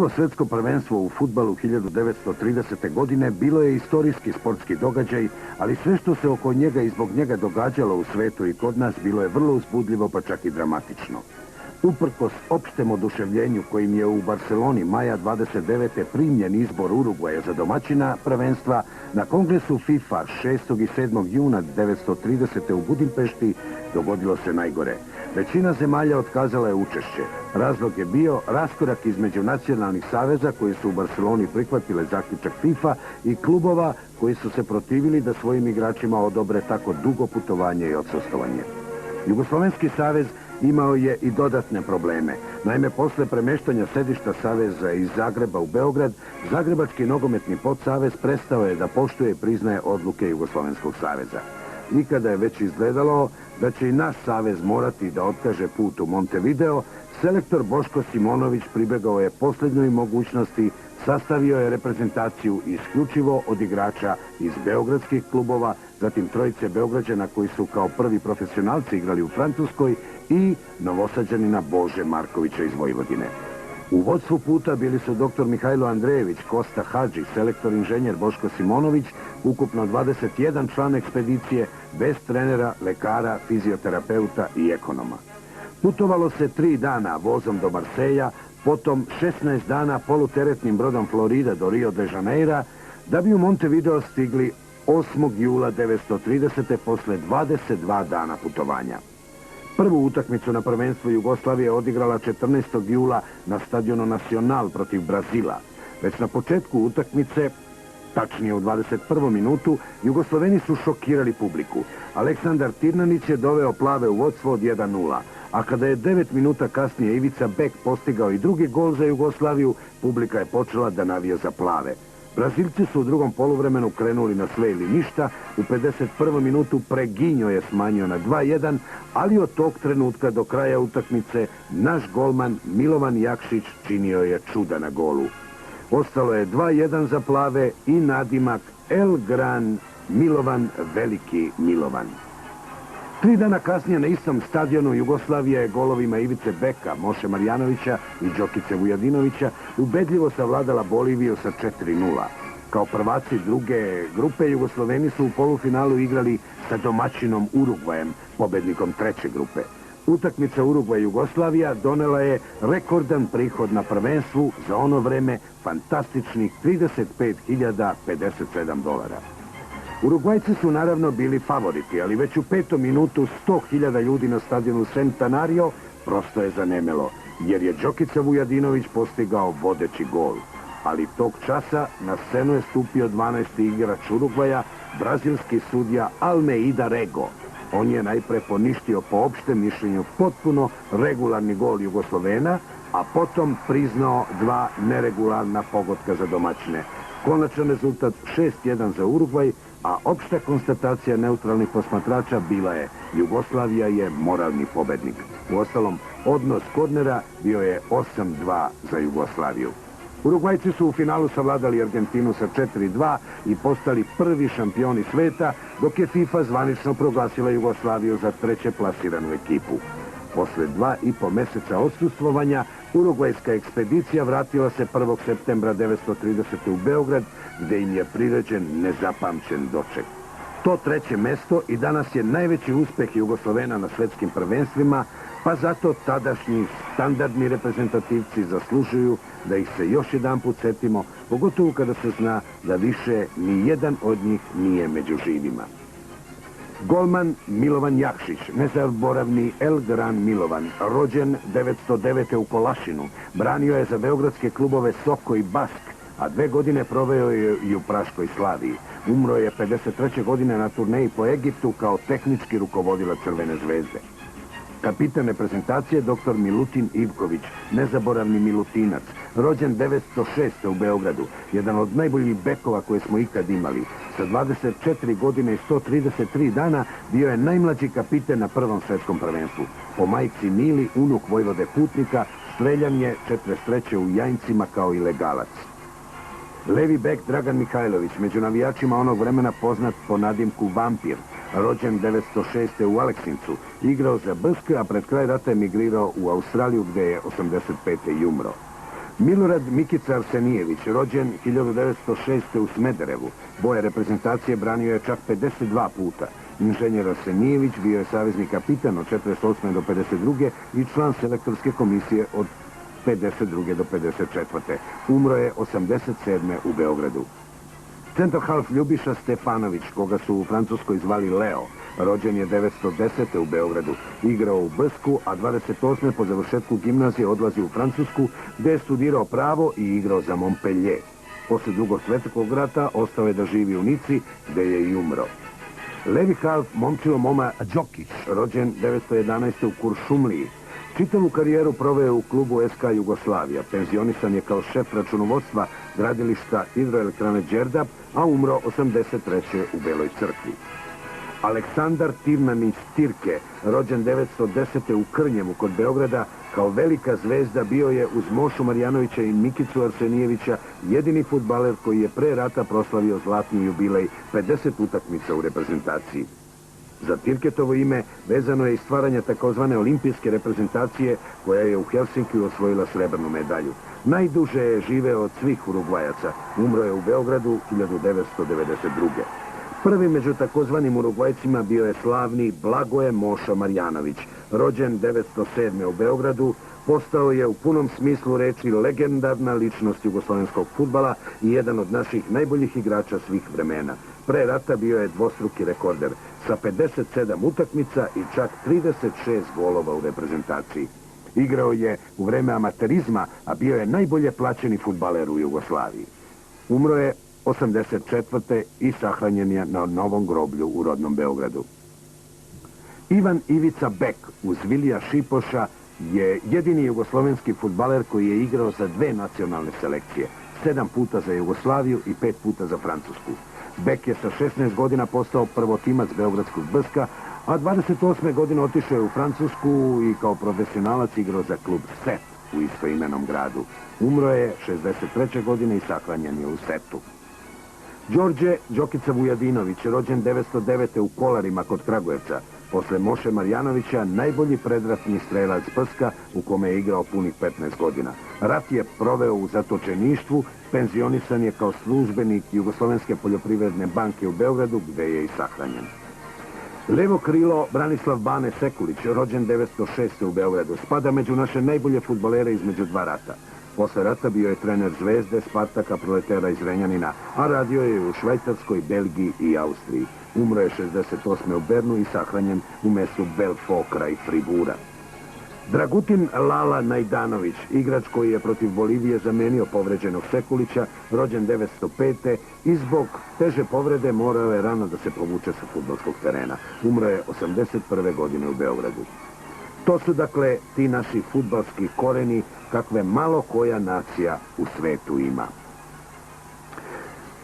Prvo svjetsko prvenstvo u fudbalu 1930. godine bilo je istorijski sportski događaj, ali sve što se oko njega i zbog njega događalo u svetu i kod nas bilo je vrlo uzbudljivo, pa čak i dramatično. Uprkos opštem oduševljenju kojim je u Barceloni maja 29. primljen izbor Urugvaja za domaćina prvenstva, na kongresu FIFA 6. i 7. juna 1930. u Budimpešti dogodilo se najgore. Većina zemalja otkazala je učešće. Razlog je bio raskorak između nacionalnih saveza koji su u Barceloni prihvatile zaključak FIFA i klubova koji su se protivili da svojim igračima odobre tako dugo putovanje i odsostovanje. Jugoslovenski savez imao je i dodatne probleme. Naime, posle premeštanja sedišta saveza iz Zagreba u Beograd, Zagrebački nogometni podsavez prestao je da poštuje i priznaje odluke Jugoslovenskog saveza. I kada je već izgledalo da će i naš savez morati da otkaže put u Montevideo, selektor Boško Simonović pribegao je posljednjoj mogućnosti, sastavio je reprezentaciju isključivo od igrača iz beogradskih klubova, zatim trojice Beograđana koji su kao prvi profesionalci igrali u Francuskoj i Novosađanina Bože Markovića iz Vojvodine. U vodstvu puta bili su dr. Mihajlo Andrejević, Kosta Hadži, selektor inženjer Boško Simonović, ukupno 21 član ekspedicije, bez trenera, lekara, fizioterapeuta i ekonoma. Putovalo se 3 dana vozom do Marseja, potom 16 dana poluteretnim brodom Florida do Rio de Janeira, da bi u Montevideo stigli 8. jula 1930. posle 22 dana putovanja. Prvu utakmicu na prvenstvu Jugoslavije odigrala 14. jula na stadionu Nacional protiv Brazila. Već na početku utakmice, tačnije u 21. minutu, Jugosloveni su šokirali publiku. Aleksandar Tirnanić je doveo plave u vodstvo od 1:0, a kada je 9 minuta kasnije Ivica Bek postigao i drugi gol za Jugoslaviju, publika je počela da navija za plave. Brazilci su u drugom poluvremenu krenuli na sve ili ništa, u 51. minutu Preginjo je smanjio na 2:1, ali od tog trenutka do kraja utakmice naš golman Milovan Jakšić činio je čuda na golu. Ostalo je 2:1 za plave i nadimak El Gran Milovan, veliki Milovan. 3 dana kasnije na istom stadionu Jugoslavija je golovima Ivice Beka, Moše Marjanovića i Đokice Vujadinovića ubedljivo savladala Boliviju sa 4:0. Kao prvaci druge grupe Jugosloveni su u polufinalu igrali sa domaćinom Urugvajem, pobednikom treće grupe. Utakmica Urugvaj-Jugoslavija donela je rekordan prihod na prvenstvu, za ono vreme fantastičnih $35.057. Urugvajci su naravno bili favoriti, ali već u 5. minutu 100.000 ljudi na stadionu Centenario prosto je zanemelo, jer je Đokica Vujadinović postigao vodeći gol. Ali tog časa na scenu je stupio 12. igrač Urugvaja, brazilski sudija Almeida Rego. On je najpre poništio po opštem mišljenju potpuno regularni gol Jugoslovena, a potom priznao 2 neregularna pogotka za domaćine. Konačan rezultat 6:1 za Urugvaj, a opšta konstatacija neutralnih posmatrača bila je: Jugoslavija je moralni pobednik. Uostalom, odnos kornera bio je 8:2 za Jugoslaviju. Urugvajci su u finalu savladali Argentinu sa 4:2 i postali prvi šampioni sveta, dok je FIFA zvanično proglasila Jugoslaviju za treće plasiranu ekipu. Posle 2,5 meseca odsustvovanja, urugvajska ekspedicija vratila se 1. septembra 1930. u Beograd, gde im je priređen nezapamćen doček. To treće mesto i danas je najveći uspeh Jugoslovena na svetskim prvenstvima, pa zato tadašnji standardni reprezentativci zaslužuju da ih se još jedanput setimo, pogotovo kada se zna da više ni jedan od njih nije među živima. Golman Milovan Jakšić, nezaboravni El Gran Milovan, rođen 909. u Kolašinu, branio je za beogradske klubove Soko i Bask, a 2 godine proveo je i u Praškoj Slaviji. Umro je 53. godine na turneji po Egiptu kao tehnički rukovodilac Crvene zvezde. Kapitan reprezentacije dr. Milutin Ivković, nezaboravni Milutinac, rođen 906. u Beogradu, jedan od najboljih bekova koje smo ikad imali. Sa 24 godine i 133 dana bio je najmlađi kapiten na prvom svetskom prvenstvu. Po majci Mili, unuk vojvode Putnika, streljan je 43. u Jajincima kao ilegalac. Levi bek Dragan Mihajlović, među navijačima onog vremena poznat po nadimku Vampir, rođen 906. u Aleksincu, igrao za BSK, a pred kraj rata emigrirao u Australiju gde je 85. i umro. Milorad Mikica Arsenijević, rođen 1906. u Smederevu, boje reprezentacije branio je čak 52 puta. Inženjer Arsenijević bio je savezni kapitan od 48. do 52. i član selektorske komisije od 52. do 54. Umro je 87. u Beogradu. Centar half Ljubiša Stefanović, koga su u Francuskoj zvali Leo, rođen je 1910. u Beogradu, igrao u Bsku, a 28. po završetku gimnazije odlazi u Francusku, gde je studirao pravo i igrao za Montpellier. Posle Drugog svjetskog rata ostao je da živi u Nici, gde je i umro. Levi half Momčilo Moma Đokić, rođen 1911. u Kuršumliji. Čitavu karijeru proveo u klubu SK Jugoslavija. Penzionisan je kao šef računovodstva gradilišta hidroelektrane Đerdap, a umro 83. u Beloj crkvi. Aleksandar Tivnanić Tirke, rođen 1910. u Krnjevu kod Beograda, kao velika zvezda bio je uz Mošu Marjanovića i Mikicu Arsenijevića jedini fudbaler koji je pre rata proslavio zlatni jubilej 50 utakmica u reprezentaciji. Za Tirketovo ime vezano je i stvaranje takozvane olimpijske reprezentacije koja je u Helsinkiju osvojila srebrnu medalju. Najduže je živeo od svih Urugvajaca. Umro je u Beogradu 1992. Prvi među takozvanim Urugvajcima bio je slavni Blagoje Moša Marjanović. Rođen 1907. u Beogradu, postao je u punom smislu reči legendarna ličnost jugoslovenskog fudbala i jedan od naših najboljih igrača svih vremena. Pre rata bio je dvostruki rekorder sa 57 utakmica i čak 36 golova u reprezentaciji. Igrao je u vreme amaterizma, a bio je najbolje plaćeni fudbaler u Jugoslaviji. Umro je 84. i sahranjen je na novom groblju u rodnom Beogradu. Ivan Ivica Bek uz Vilija Šipoša je jedini jugoslovenski fudbaler koji je igrao za dve nacionalne selekcije, 7 puta za Jugoslaviju i 5 puta za Francusku. Bek je sa 16 godina postao prvotimac Beogradskog Bska, a 28. godine otišao je u Francusku i kao profesionalac igrao za klub Set u istoimenom gradu. Umro je 63. godine i sahranjen je u Setu. Đorđe Đokica Vujadinović, rođen 1909. u Kolarima kod Kragujevca. Posle Moše Marjanovića najbolji predratni strelac Brska u kome je igrao punih 15 godina. Rat je proveo u zatočeništvu, penzionisan je kao službenik Jugoslovenske poljoprivredne banke u Beogradu, gde je i sahranjen. Levo krilo Branislav Bane Sekulić, rođen 1906. u Beogradu, spada među naše najbolje fudbalere između dva rata. Posle rata bio je trener Zvezde, Spartaka, Proletera iz Renjanina, a radio je u Švajcarskoj, Belgiji i Austriji. Umro je 68. u Bernu i sahranjen u mestu Belfort kraj Fribura. Dragutin Lala Najdanović, igrač koji je protiv Bolivije zamenio povređenog Sekulića, rođen 1905. i zbog teže povrede morao je rano da se povuče sa fudbalskog terena. Umro je 81. godine u Beogradu. To su dakle ti naši fudbalski koreni kakve malo koja nacija u svetu ima.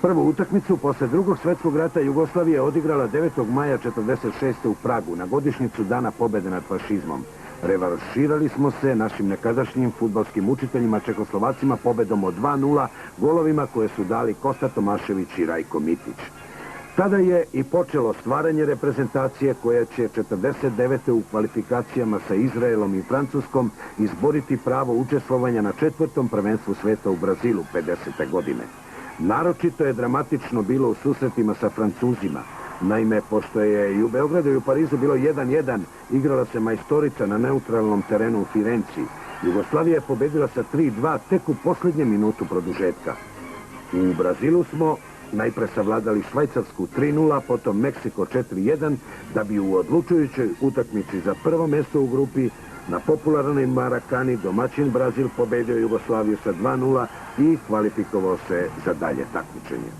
Prvu utakmicu posle Drugog svjetskog rata Jugoslavija je odigrala 9. maja 1946. u Pragu na godišnjicu Dana pobede nad fašizmom. Revanširali smo se našim nekadašnjim fudbalskim učiteljima Čekoslovacima pobedom od 2:0 golovima koje su dali Kosta Tomašević i Rajko Mitić. Tada je i počelo stvaranje reprezentacije koja će 49. u kvalifikacijama sa Izraelom i Francuskom izboriti pravo učestvovanja na 4. prvenstvu sveta u Brazilu 50. godine. Naročito je dramatično bilo u susretima sa Francuzima. Naime, pošto je i u Beogradu i u Parizu bilo 1:1, igrala se majstorica na neutralnom terenu u Firenci. Jugoslavija je pobedila sa 3:2 tek u posljednjem minutu produžetka. U Brazilu smo najpre savladali Švajcarsku 3:0, potom Meksiko 4:1, da bi u odlučujućoj utakmici za prvo mjesto u grupi na popularnoj Marakani domaćin Brazil pobedio Jugoslaviju sa 2:0 i kvalifikovao se za dalje takmičenje.